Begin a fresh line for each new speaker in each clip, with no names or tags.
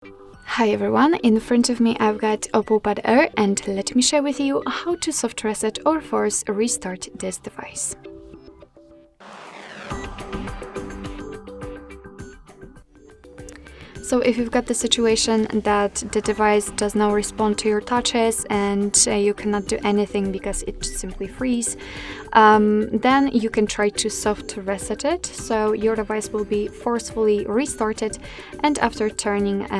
Hi everyone, in front of me I've got OPPO Pad Air and let me share with you how to soft reset or force restart this device. So if you've got the situation that the device does not respond to your touches and you cannot do anything because it simply freezes, then you can try to soft reset it. So your device will be forcefully restarted, and after turning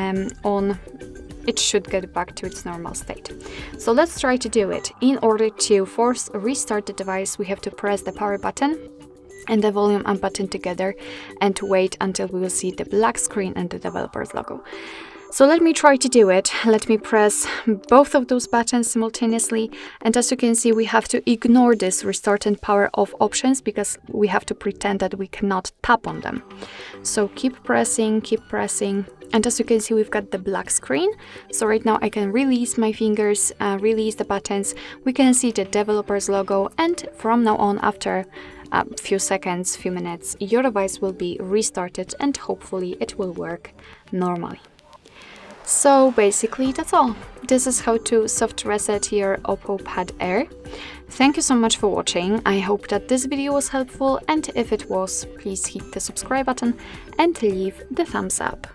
on, it should get back to its normal state. So let's try to do it. In order to force restart the device, we have to press the power button and the volume up button together and wait until we will see the black screen and the developer's logo. So let me try to do it. Let me press both of those buttons simultaneously, and as you can see, we have to ignore this restart and power off options because we have to pretend that we cannot tap on them. So keep pressing, and as you can see, we've got the black screen. So right now I can release my fingers, release the buttons. We can see the developer's logo, and from now on, after a few seconds, few minutes, your device will be restarted and hopefully it will work normally. So basically that's all. This is how to soft reset your OPPO Pad Air. Thank you so much for watching. I hope that this video was helpful, and if it was, please hit the subscribe button and leave the thumbs up.